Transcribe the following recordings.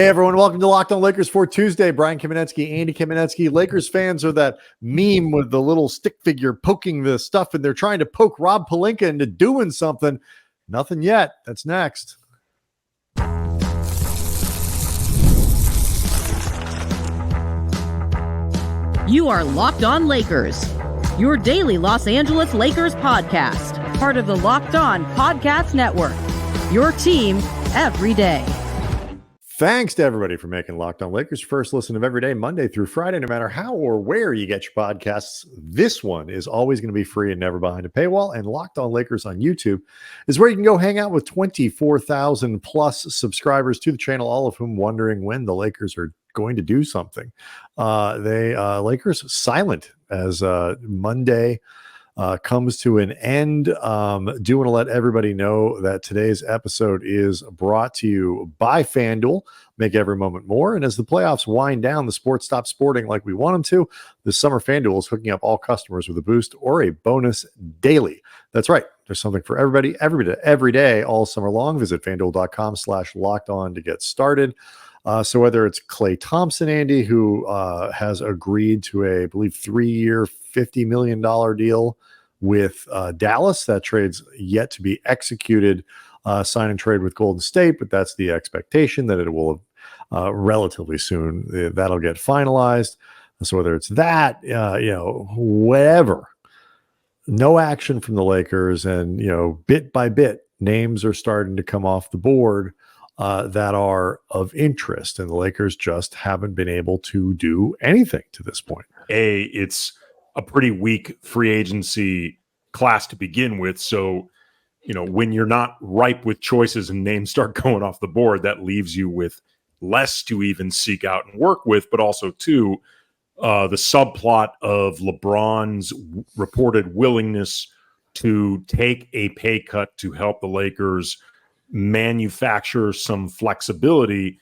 Hey everyone, welcome to Locked On Lakers for Tuesday. Brian Kamenetsky, Andy Kamenetsky. Lakers fans are that meme with the little stick figure poking the stuff, and they're trying to poke Rob Pelinka into doing something. Nothing yet. That's next. You are Locked On Lakers, your daily Los Angeles Lakers podcast, part of the Locked On Podcast Network, your team every day. Thanks to everybody for making Locked On Lakers first listen of every day, Monday through Friday, no matter how or where you get your podcasts. This one is always going to be free and never behind a paywall. And Locked On Lakers on YouTube is where you can go hang out with 24,000 plus subscribers to the channel, all of whom wondering when the Lakers are going to do something. Lakers silent as Monday comes to an end. Do want to let everybody know that today's episode is brought to you by FanDuel. Make every moment more. And as the playoffs wind down, the sport stops sporting like we want them to. This summer, FanDuel is hooking up all customers with a boost or a bonus daily. That's right. There's something for everybody, every day, all summer long. Visit FanDuel.com/lockedon to get started. So whether it's Klay Thompson, Andy, who has agreed to a, I believe, 3-year, $50 million deal with Dallas, that trade's yet to be executed, sign and trade with Golden State, but that's the expectation that it will relatively soon. That'll get finalized. So whether it's that, whatever, no action from the Lakers, and bit by bit, names are starting to come off the board that are of interest, and the Lakers just haven't been able to do anything to this point. It's a pretty weak free agency class to begin with. So, when you're not ripe with choices and names start going off the board, that leaves you with less to even seek out and work with, but also, too, the subplot of LeBron's reported willingness to take a pay cut to help the Lakers manufacture some flexibility,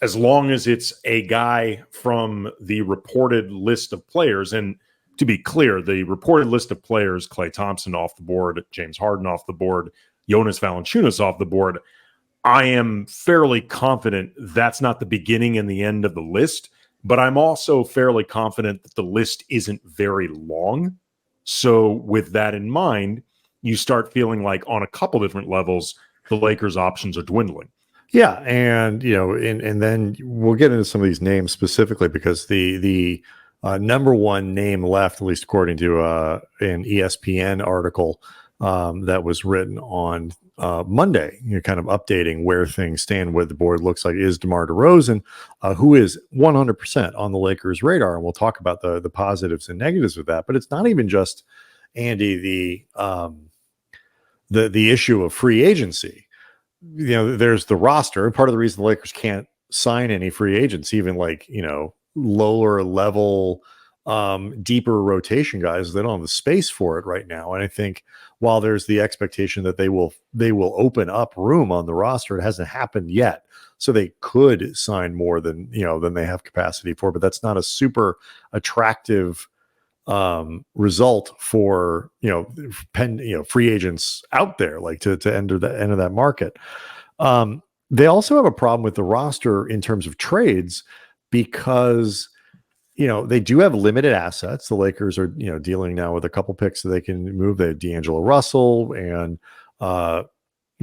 as long as it's a guy from the reported list of players. And to be clear, the reported list of players, Klay Thompson off the board, James Harden off the board, Jonas Valanciunas off the board, I am fairly confident that's not the beginning and the end of the list, but I'm also fairly confident that the list isn't very long. So with that in mind, you start feeling like on a couple different levels, the Lakers' options are dwindling. Yeah, and and then we'll get into some of these names specifically, because the number one name left, at least according to an ESPN article that was written on Monday, kind of updating where things stand, where the board looks like, is DeMar DeRozan, who is 100% on the Lakers' radar, and we'll talk about the positives and negatives of that. But it's not even just, Andy, the issue of free agency. There's the roster, and part of the reason the Lakers can't sign any free agents, even lower level, deeper rotation guys, they don't have the space for it right now. And I think while there's the expectation that they will open up room on the roster, it hasn't happened yet. So they could sign more than they have capacity for, but that's not a super attractive result for free agents out there, like to enter the end of that market. They also have a problem with the roster in terms of trades, because they do have limited assets. The Lakers are dealing now with a couple picks so they can move. They have D'Angelo Russell and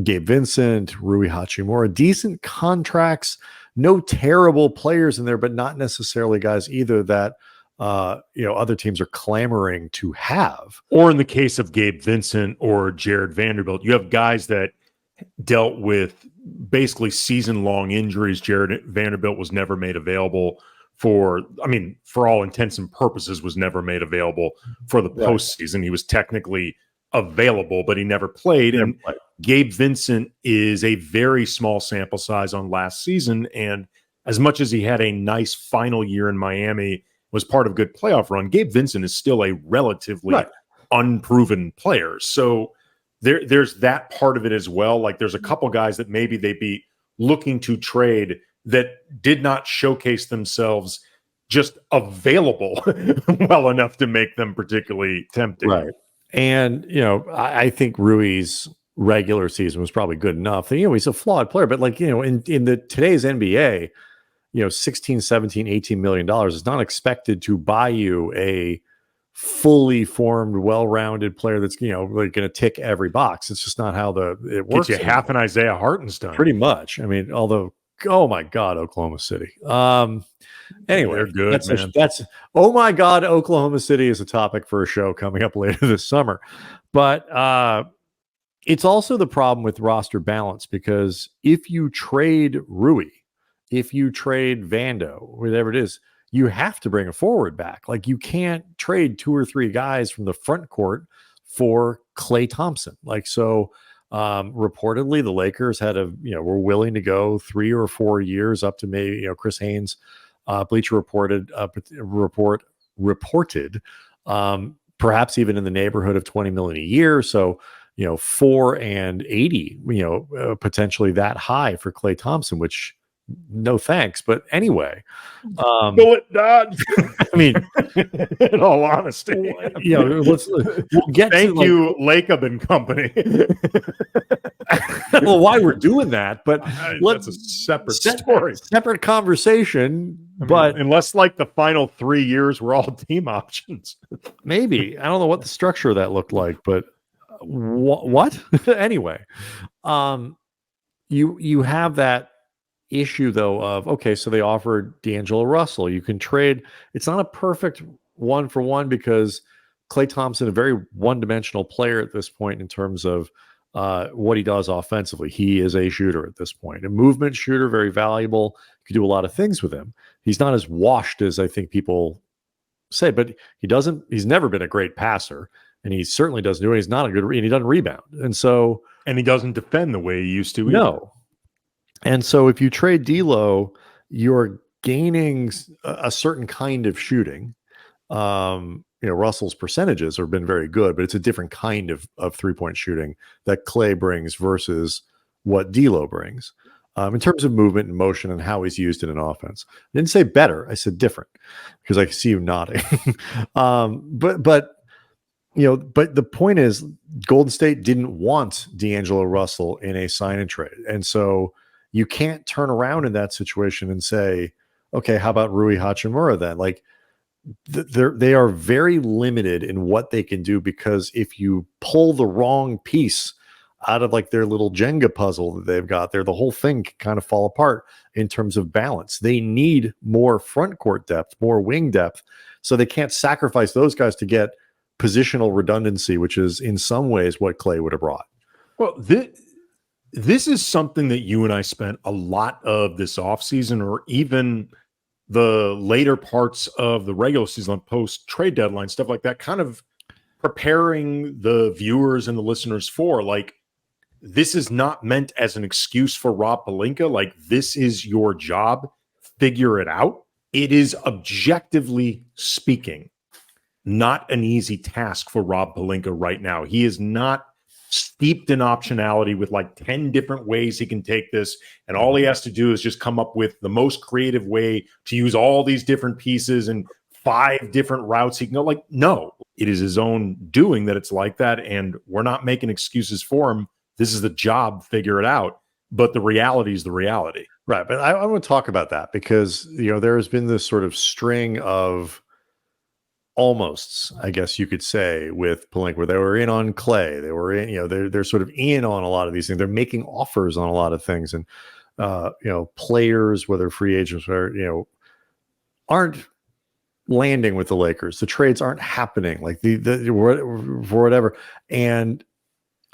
Gabe Vincent, Rui Hachimura, decent contracts, no terrible players in there, but not necessarily guys either that other teams are clamoring to have. Or in the case of Gabe Vincent or Jared Vanderbilt, you have guys that dealt with basically season-long injuries. Jared Vanderbilt was never made available for all intents and purposes, was never made available for the postseason. He was technically available, but he never played. And Gabe Vincent is a very small sample size on last season. And as much as he had a nice final year in Miami, was part of a good playoff run, Gabe Vincent is still a relatively unproven player. So there's that part of it as well. Like, there's a couple guys that maybe they'd be looking to trade that did not showcase themselves just available well enough to make them particularly tempting. Right. And, I think Rui's regular season was probably good enough. He's a flawed player, but in today's NBA, $16, $17, $18 million is not expected to buy you a fully formed, well-rounded player that's going to tick every box. It's just not how it works. Gets you half an Isaiah Hartenstein. Pretty much. I mean, although, oh my God, Oklahoma City. Anyway, they're good, man. That's oh my God, Oklahoma City is a topic for a show coming up later this summer. But it's also the problem with roster balance, because if you trade Rui, if you trade Vando, whatever it is, you have to bring a forward back. Like, you can't trade 2 or 3 guys from the front court for Klay Thompson. Like, so reportedly the Lakers were willing to go 3 or 4 years up to maybe, Chris Haynes, Bleacher reported perhaps even in the neighborhood of $20 million a year. So, 4 and 80, potentially that high for Klay Thompson, which no thanks. But anyway, bullet dodge. I mean, in all honesty, we'll get thank you, Lacob and Company. Well, why we're doing that, but that's a separate story, separate conversation. But unless like the final 3 years were all team options, maybe. I don't know what the structure of that looked like, but what? Anyway, you have that issue though of, okay, so they offered D'Angelo Russell. You can trade. It's not a perfect 1-for-1 because Klay Thompson, a very one-dimensional player at this point in terms of what he does offensively. He is a shooter at this point, a movement shooter, very valuable. You can do a lot of things with him. He's not as washed as I think people say, but he's never been a great passer, and he certainly doesn't do it. He's not a good, and he doesn't rebound. And he doesn't defend the way he used to either. No. And so if you trade D'Lo, you're gaining a certain kind of shooting. Russell's percentages have been very good, but it's a different kind of 3-point shooting that Klay brings versus what D'Lo brings in terms of movement and motion and how he's used in an offense. I didn't say better. I said different because I see you nodding. But the point is, Golden State didn't want D'Angelo Russell in a sign and trade. And so you can't turn around in that situation and say, okay, how about Rui Hachimura then? Like, they are very limited in what they can do, because if you pull the wrong piece out of like their little Jenga puzzle that they've got there, the whole thing can kind of fall apart in terms of balance. They need more front court depth, more wing depth. So they can't sacrifice those guys to get positional redundancy, which is in some ways what Klay would have brought. Well, this is something that you and I spent a lot of this offseason, or even the later parts of the regular season, post trade deadline, stuff like that, kind of preparing the viewers and the listeners for, like, this is not meant as an excuse for Rob Pelinka. Like, this is your job. Figure it out. It is, objectively speaking, not an easy task for Rob Pelinka right now. He is not steeped in optionality with like 10 different ways he can take this, and all he has to do is just come up with the most creative way to use all these different pieces and 5 different routes he can go. Like, no, it is his own doing that it's like that, and we're not making excuses for him. This is the job. Figure it out. But the reality is the reality. Right. But I want to talk about that because, there has been this sort of string of almosts, I guess you could say, with Pelinka, where they were in on Klay. They were in, they're sort of in on a lot of these things. They're making offers on a lot of things. And, players, whether free agents or, aren't landing with the Lakers. The trades aren't happening, like for whatever. And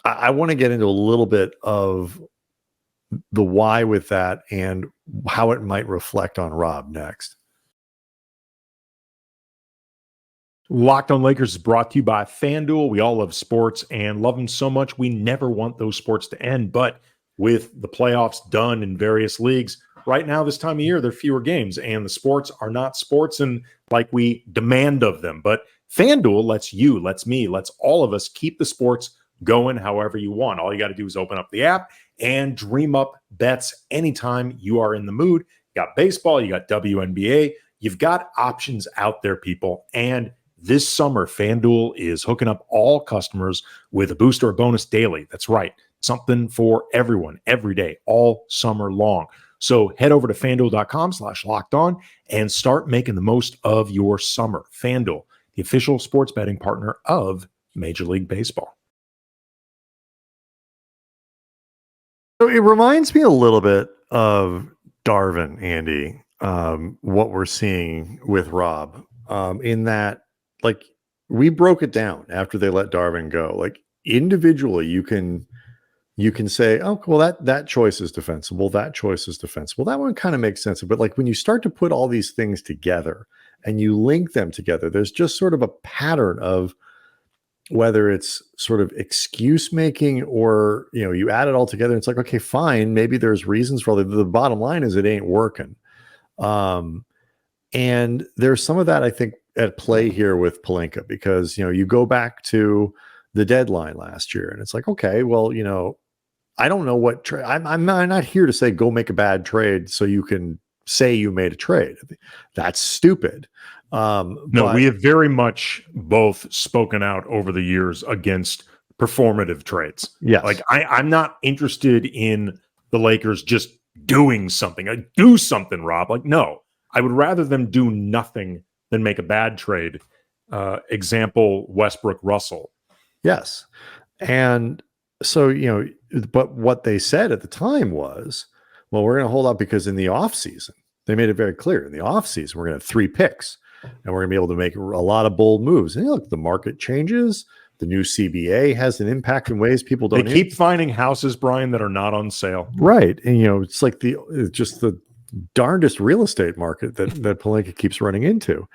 I want to get into a little bit of the why with that and how it might reflect on Rob next. Locked on Lakers is brought to you by FanDuel. We all love sports and love them so much. We never want those sports to end, but with the playoffs done in various leagues, right now, this time of year, there are fewer games and the sports are not sports and like we demand of them. But FanDuel lets you, lets me, lets all of us keep the sports going however you want. All you got to do is open up the app and dream up bets anytime you are in the mood. You got baseball, you got WNBA, you've got options out there, people. And this summer, FanDuel is hooking up all customers with a boost or a bonus daily. That's right. Something for everyone, every day, all summer long. So head over to fanduel.com/lockedon and start making the most of your summer. FanDuel, the official sports betting partner of Major League Baseball. So it reminds me a little bit of Darvin, Andy, what we're seeing with Rob, in that, like, we broke it down after they let Darvin go. Like, individually, you can say, oh, well, that choice is defensible. That choice is defensible. That one kind of makes sense. But like when you start to put all these things together and you link them together, there's just sort of a pattern of whether it's sort of excuse making or, you add it all together. It's like, okay, fine. Maybe there's reasons for all the bottom line is it ain't working. And there's some of that, I think, at play here with Pelinka, because, you go back to the deadline last year and it's like, okay, well, I don't know what trade. I'm not here to say go make a bad trade so you can say you made a trade. That's stupid. No, we have very much both spoken out over the years against performative trades. Yes. Like I'm not interested in the Lakers just doing something. Do something, Rob. Like, no, I would rather them do nothing than make a bad trade. Example, Westbrook Russell. Yes. And so, but what they said at the time was, well, we're going to hold up because in the offseason, they made it very clear in the offseason, we're going to have 3 picks and we're going to be able to make a lot of bold moves. And look, the market changes. The new CBA has an impact in ways people don't. They keep finding houses, Brian, that are not on sale. Right. And, it's like just the darndest real estate market that Pelinka keeps running into.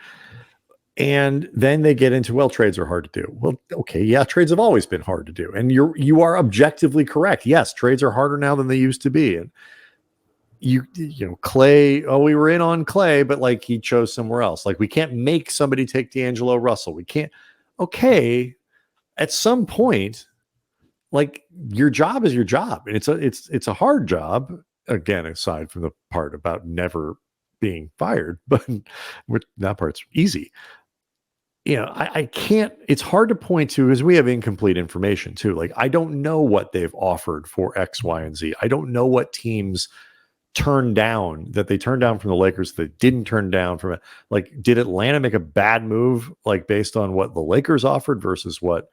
And then they get into, well, trades are hard to do. Well, okay, yeah, trades have always been hard to do. And you are objectively correct. Yes, trades are harder now than they used to be. And Klay, we were in on Klay, but like he chose somewhere else. Like we can't make somebody take D'Angelo Russell. We can't. Okay, at some point, like your job is your job. And it's a hard job. Again, aside from the part about never being fired, but that part's easy. I can't, it's hard to point to because we have incomplete information too. Like, I don't know what they've offered for X, Y, and Z. I don't know what teams turned down from the Lakers that didn't turn down from it. Like, did Atlanta make a bad move, like based on what the Lakers offered versus what,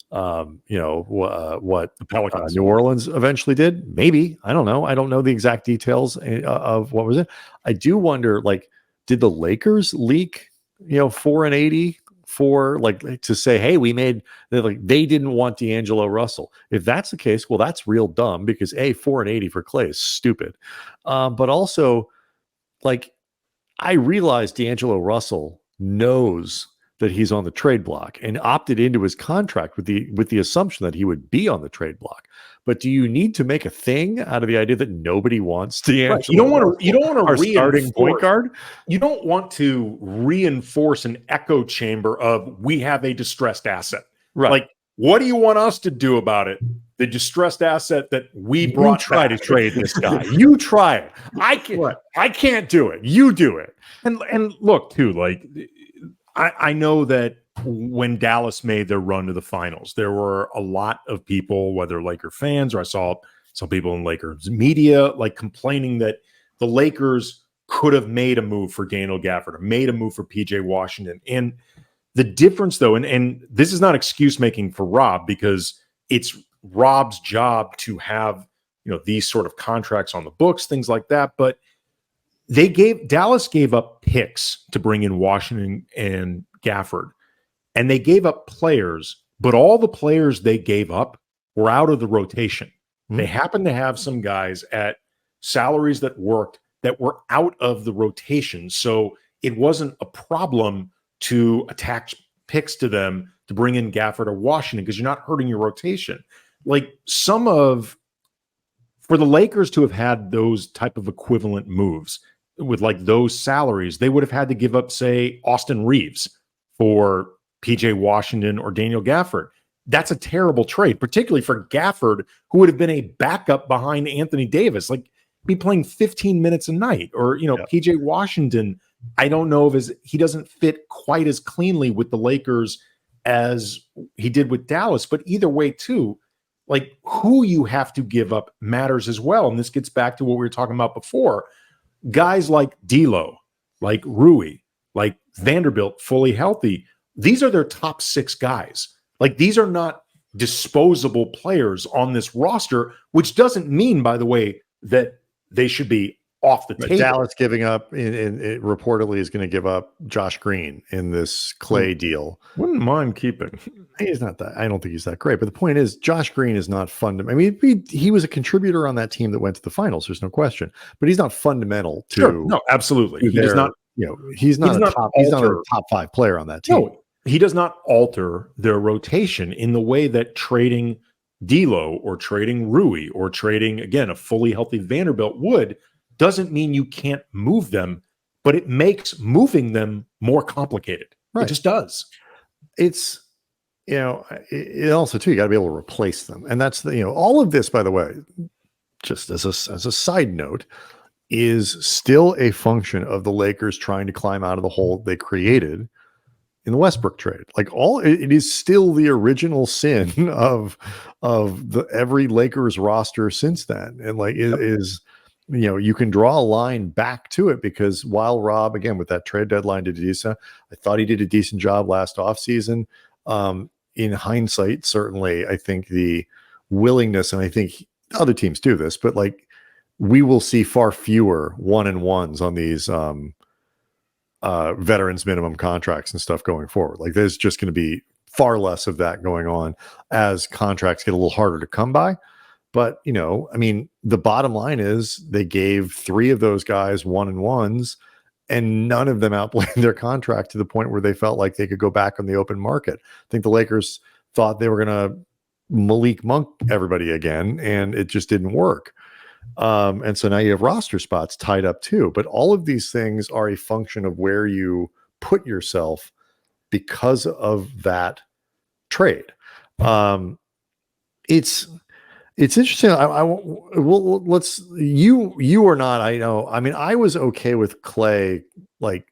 what The Pelicans, New Orleans eventually did? Maybe. I don't know. I don't know the exact details of what was it. I do wonder, like, did the Lakers leak, 4 and 80 for like to say, hey, they didn't want D'Angelo Russell. If that's the case, well, that's real dumb because 4 and 80 for Klay is stupid. But also, like, I realize D'Angelo Russell knows that he's on the trade block and opted into his contract with the assumption that he would be on the trade block. But do you need to make a thing out of the idea that nobody wants D'Angelo? Right. You don't want to starting point guard. You don't want to reinforce an echo chamber of we have a distressed asset. Right. Like, what do you want us to do about it? The distressed asset that we brought. Try to trade this guy. You try it. I can't do it. You do it. And look too, like, I know that when Dallas made their run to the finals, there were a lot of people, whether Laker fans or I saw some people in Lakers media, like complaining that the Lakers could have made a move for Daniel Gafford or made a move for PJ Washington. And the difference, though, and this is not excuse making for Rob, because it's Rob's job to have, these sort of contracts on the books, things like that. But Dallas gave up picks to bring in Washington and Gafford, and they gave up players, but all the players they gave up were out of the rotation. Mm-hmm. They happened to have some guys at salaries that worked that were out of the rotation. So it wasn't a problem to attach picks to them to bring in Gafford or Washington because you're not hurting your rotation. Like for the Lakers to have had those type of equivalent moves with like those salaries, they would have had to give up, say, Austin Reeves for PJ Washington or Daniel Gafford. That's a terrible trade, particularly for Gafford, who would have been a backup behind Anthony Davis, like be playing 15 minutes a night. Or, PJ Washington, I don't know if he doesn't fit quite as cleanly with the Lakers as he did with Dallas. But either way, too, like who you have to give up matters as well. And this gets back to what we were talking about before. Guys like D'Lo, like Rui, like Vanderbilt, fully healthy. These are their top 6 guys. Like these are not disposable players on this roster, which doesn't mean, by the way, that they should be off the table. Dallas giving up, it reportedly is going to give up Josh Green in this Klay deal. Wouldn't mind keeping. He's not that. I don't think he's that great. But the point is, Josh Green is not fundamental. I mean, he was a contributor on that team that went to the finals. There's no question. But he's not fundamental to. Sure. No, absolutely. He does not. He's not a top 5 player on that team. No, he does not alter their rotation in the way that trading D'Lo or trading Rui or trading, again, a fully healthy Vanderbilt would. Doesn't mean you can't move them, but it makes moving them more complicated. Right. It just does. It's, it also too, you got to be able to replace them. And that's all of this, by the way, just as a side note, is still a function of the Lakers trying to climb out of the hole they created in the Westbrook trade. Like it is still the original sin of every Lakers roster since then. And like it is, you can draw a line back to it because while Rob, again, with that trade deadline to Adisa, I thought he did a decent job last offseason. In hindsight, certainly, I think the willingness, and I think other teams do this, but like we will see far fewer 1-and-1s on these veterans minimum contracts and stuff going forward. Like there's just going to be far less of that going on as contracts get a little harder to come by. But, I mean, the bottom line is they gave 3 of those guys 1-and-1s and none of them outplayed their contract to the point where they felt like they could go back on the open market. I think the Lakers thought they were going to Malik Monk everybody again, and it just didn't work. And so now you have roster spots tied up too. But all of these things are a function of where you put yourself because of that trade. It's interesting. Let's you or not. I know. I mean, I was okay with Klay, like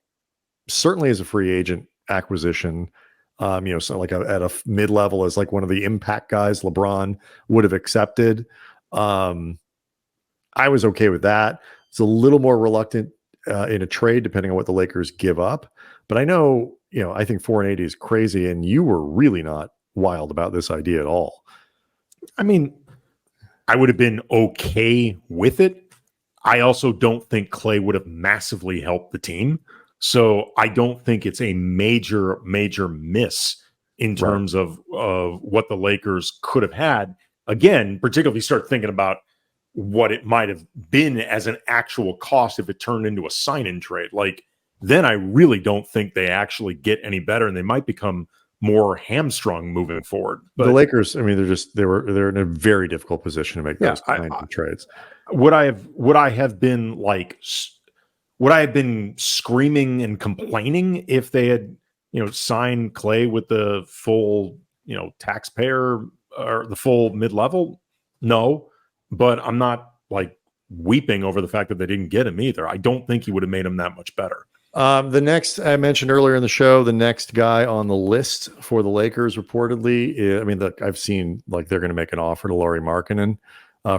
certainly as a free agent acquisition. So like at a mid level as like one of the impact guys LeBron would have accepted. I was okay with that. It's a little more reluctant in a trade depending on what the Lakers give up. But I know, I think 480 is crazy, and you were really not wild about this idea at all. I mean, I would have been okay with it. I also don't think Klay would have massively helped the team. So I don't think it's a major miss in terms of what the Lakers could have had. Again, particularly start thinking about what it might have been as an actual cost if it turned into a sign-in trade. Like, then I really don't think they actually get any better, and they might become more hamstrung moving forward. But the Lakers, I mean, they're in a very difficult position to make those kinds of trades. Would I have been screaming and complaining if they had, signed Klay with the full, taxpayer or the full mid-level? No, but I'm not like weeping over the fact that they didn't get him either. I don't think he would have made him that much better. The next, I mentioned earlier in the show, the next guy on the list for the Lakers reportedly, I've seen like they're going to make an offer to Lauri Markkanen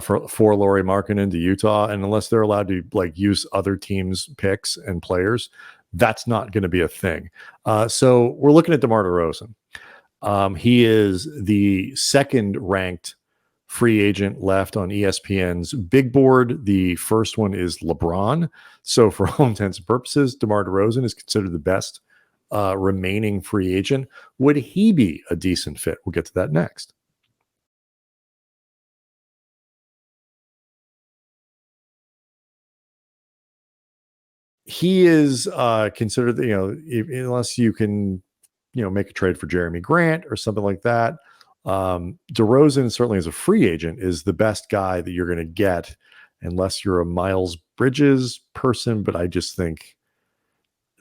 for Lauri Markkanen to Utah. And unless they're allowed to like use other teams' picks and players, that's not going to be a thing. So we're looking at DeMar DeRozan. He is the second ranked free agent left on ESPN's big board. The first one is LeBron. So for all intents and purposes, DeMar DeRozan is considered the best remaining free agent. Would he be a decent fit? We'll get to that next. He is considered, unless you can, make a trade for Jeremy Grant or something like that. DeRozan, certainly as a free agent, is the best guy that you're going to get unless you're a Miles Bridges person. But I just think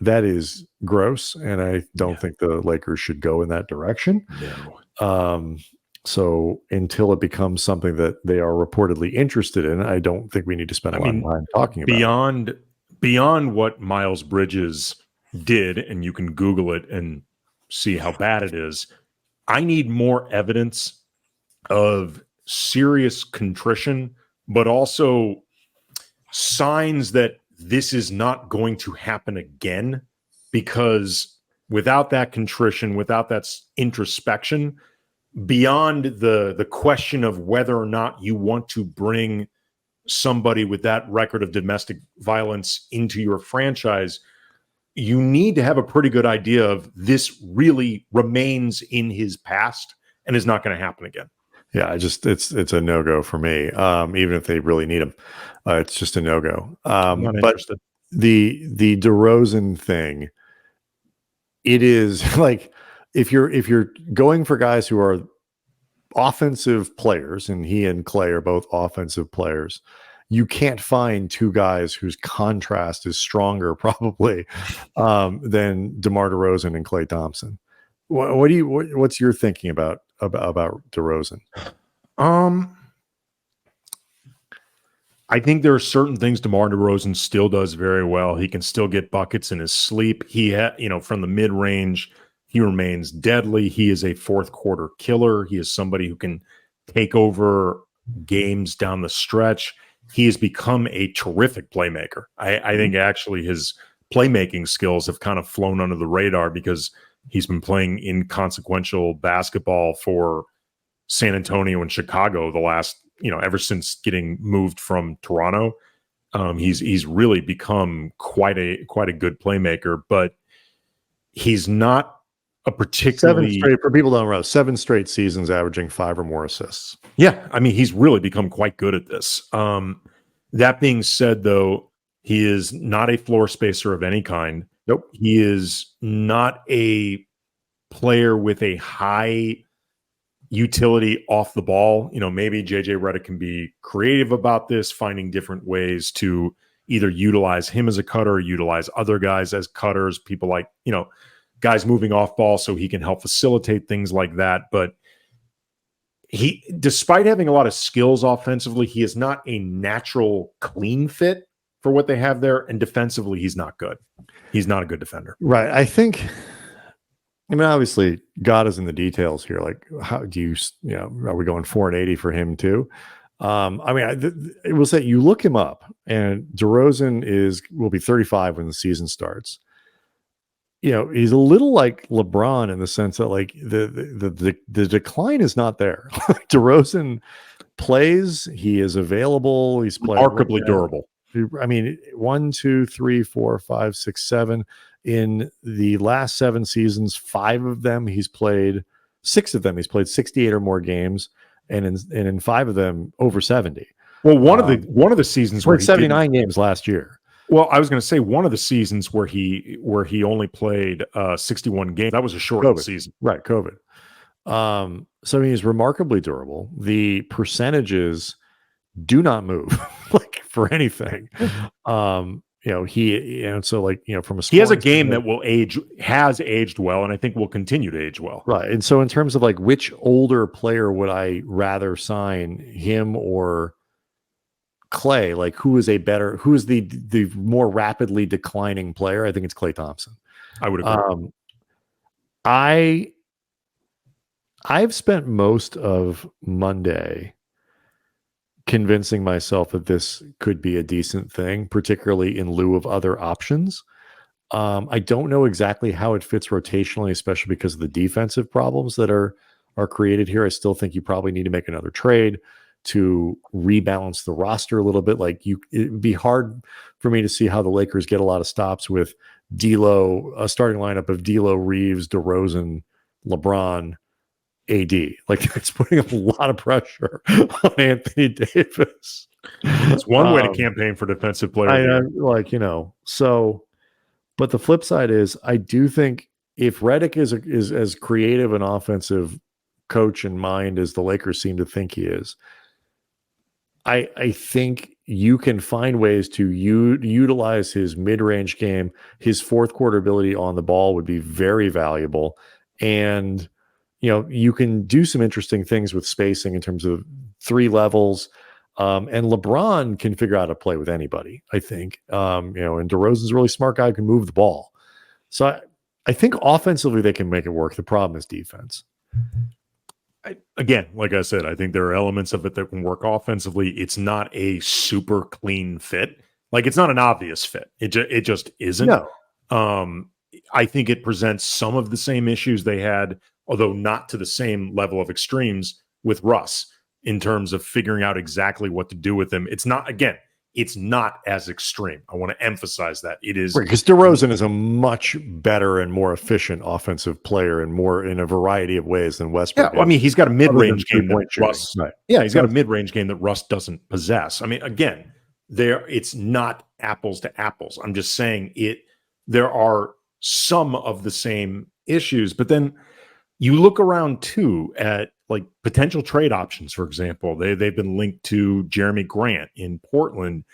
that is gross, and I don't think the Lakers should go in that direction. No. So until it becomes something that they are reportedly interested in, I don't think we need to spend a lot of time talking about beyond what Miles Bridges did, and you can Google it and see how bad it is. I need more evidence of serious contrition, but also signs that this is not going to happen again, because without that contrition, without that introspection, beyond the question of whether or not you want to bring somebody with that record of domestic violence into your franchise, you need to have a pretty good idea of this really remains in his past and is not going to happen again. Yeah, it's a no-go for me. Even if they really need him, it's just a no-go. I'm not interested. The DeRozan thing, it is like if you're going for guys who are offensive players, and he and Klay are both offensive players, you can't find two guys whose contrast is stronger probably than DeMar DeRozan and Klay Thompson. What's your thinking about DeRozan? I think there are certain things DeMar DeRozan still does very well. He can still get buckets in his sleep. From the mid range, he remains deadly. He is a fourth quarter killer. He is somebody who can take over games down the stretch. He has become a terrific playmaker. I think actually his playmaking skills have kind of flown under the radar because he's been playing inconsequential basketball for San Antonio and Chicago the last, ever since getting moved from Toronto. He's really become quite a good playmaker, but he's not a particularly for people who don't know, 7 straight seasons averaging 5 or more assists. Yeah, I mean, he's really become quite good at this. That being said, though, he is not a floor spacer of any kind. Nope. He is not a player with a high utility off the ball. Maybe JJ Redick can be creative about this, finding different ways to either utilize him as a cutter or utilize other guys as cutters, people like, guys moving off ball so he can help facilitate things like that. But he, despite having a lot of skills offensively, he is not a natural clean fit for what they have there. And defensively, he's not good. He's not a good defender. Right. Obviously God is in the details here. Like, how do you are we going 480 for him too? It will say you look him up, and DeRozan will be 35 when the season starts. He's a little like LeBron in the sense that like the decline is not there. DeRozan plays, he is available, he's remarkably durable. 1, 2, 3, 4, 5, 6, 7. In the last 7 seasons, 5 of them he's played, 6 of them he's played 68 or more games, and in 5 of them over 70. Well, one of the seasons where 79 games last year. Well, I was going to say one of the seasons where he only played 61 games. That was a short season, right? COVID. So he's remarkably durable. The percentages do not move like for anything. From a he has a game that has aged well, and I think will continue to age well. Right. And so in terms of like which older player would I rather sign, him or Klay? Like who is the more rapidly declining player? I think it's Klay Thompson. I would agree. I've spent most of Monday convincing myself that this could be a decent thing, particularly in lieu of other options. I don't know exactly how it fits rotationally, especially because of the defensive problems that are created here. I still think you probably need to make another trade to rebalance the roster a little bit. It'd be hard for me to see how the Lakers get a lot of stops with D'Lo, a starting lineup of D'Lo, Reeves, DeRozan, LeBron, AD. Like it's putting a lot of pressure on Anthony Davis. It's one way to campaign for defensive player. But the flip side is I do think if Redick is as creative an offensive coach in mind as the Lakers seem to think he is, I think you can find ways to utilize his mid-range game. His fourth quarter ability on the ball would be very valuable. And, you can do some interesting things with spacing in terms of 3 levels. And LeBron can figure out how to play with anybody, I think. And DeRozan's a really smart guy who can move the ball. So I think offensively they can make it work. The problem is defense. Again, like I said, I think there are elements of it that can work offensively. It's not a super clean fit. Like, it's not an obvious fit. It just isn't. No. I think it presents some of the same issues they had, although not to the same level of extremes with Russ in terms of figuring out exactly what to do with him. It's not as extreme. I want to emphasize that. It is because DeRozan is a much better and more efficient offensive player and more in a variety of ways than Westbrook. Yeah, I mean, he's got a mid-range game that Russ. Right. Yeah, he's got a mid-range game that Russ doesn't possess. I mean, again, it's not apples to apples. I'm just saying there are some of the same issues, but then you look around too at like potential trade options. For example, they've been linked to Jeremy Grant in Portland,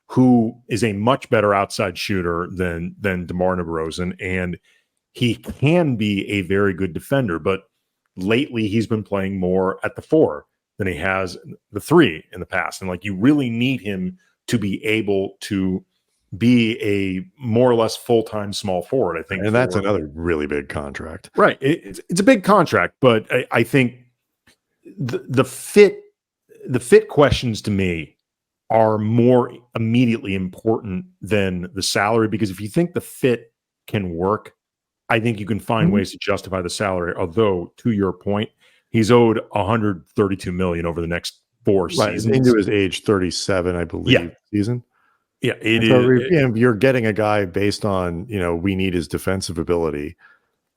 who is a much better outside shooter than DeMar DeRozan, and he can be a very good defender. But lately, he's been playing more at the 4 than he has the 3 in the past, and like you really need him to be able to be a more or less full-time small forward, I think. And that's another really big contract. Right. It's a big contract, but I think the fit questions to me are more immediately important than the salary, because if you think the fit can work, I think you can find ways to justify the salary. Although, to your point, he's owed $132 million over the next 4 seasons. Into his age 37, I believe, season. Yeah, it is. So you're getting a guy based on, we need his defensive ability.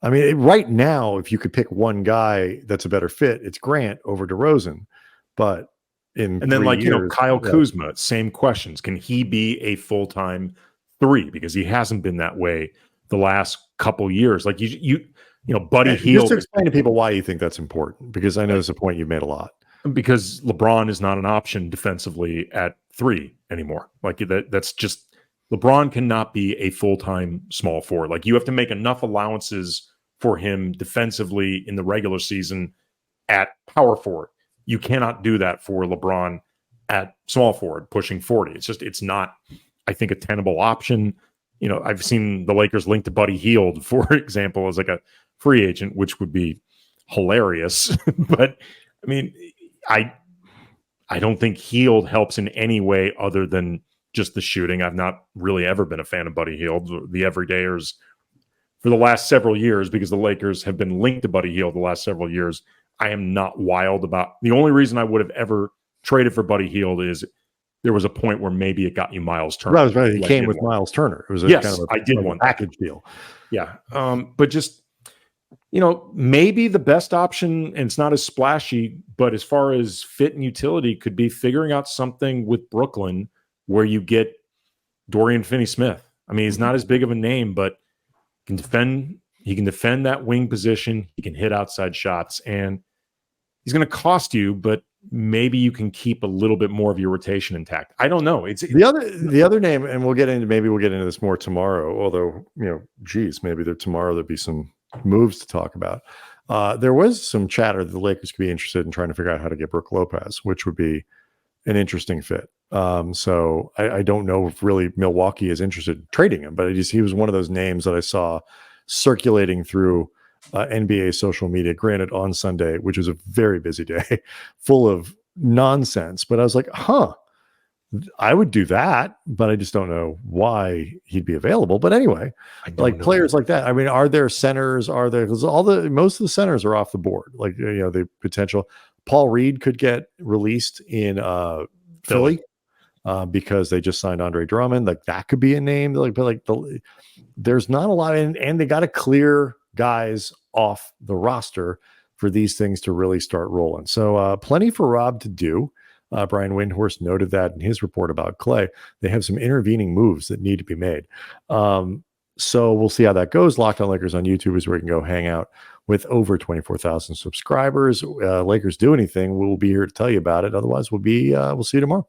I mean, right now, if you could pick one guy that's a better fit, it's Grant over DeRozan. But and then Kyle Kuzma, same questions. Can he be a full-time 3? Because he hasn't been that way the last couple years. Like Buddy Hield. Just explain to people why you think that's important, because I know it's a point you've made a lot. Because LeBron is not an option defensively at 3 anymore. Like that's just, LeBron cannot be a full-time small forward. Like, you have to make enough allowances for him defensively in the regular season at power forward. You cannot do that for LeBron at small forward, pushing 40. It's not, I think, a tenable option. I've seen the Lakers linked to Buddy Hield, for example, as like a free agent, which would be hilarious. But I mean, I don't think Hield helps in any way other than just the shooting. I've not really ever been a fan of Buddy Hield, the everydayers, for the last several years, because the Lakers have been linked to Buddy Hield the last several years. I am not wild about. The only reason I would have ever traded for Buddy Hield is there was a point where maybe it got you Miles Turner. Right. He came with Miles Turner. It was I did want package deal. Yeah. But just, maybe the best option, and it's not as splashy, but as far as fit and utility, could be figuring out something with Brooklyn where you get Dorian Finney-Smith. I mean, he's not as big of a name, but he can defend that wing position. He can hit outside shots, and he's going to cost you, but maybe you can keep a little bit more of your rotation intact. I don't know. It's the other name, and we'll get into this more tomorrow. Although, maybe tomorrow there'll be some moves to talk about. There was some chatter that the Lakers could be interested in trying to figure out how to get Brook Lopez, which would be an interesting fit. So I don't know if really Milwaukee is interested in trading him, but he was one of those names that I saw circulating through NBA social media, granted on Sunday, which was a very busy day, full of nonsense. But I was like, I would do that, but I just don't know why he'd be available. But anyway, like players like that. I mean, are there centers? Because most of the centers are off the board. Like, the potential. Paul Reed could get released in Philly because they just signed Andre Drummond. Like, that could be a name. There's not a lot, and they got to clear guys off the roster for these things to really start rolling. So plenty for Rob to do. Brian Windhorst noted that in his report about Klay. They have some intervening moves that need to be made. So we'll see how that goes. Locked On Lakers on YouTube is where you can go hang out with over 24,000 subscribers. Lakers do anything, we'll be here to tell you about it. Otherwise, we'll see you tomorrow.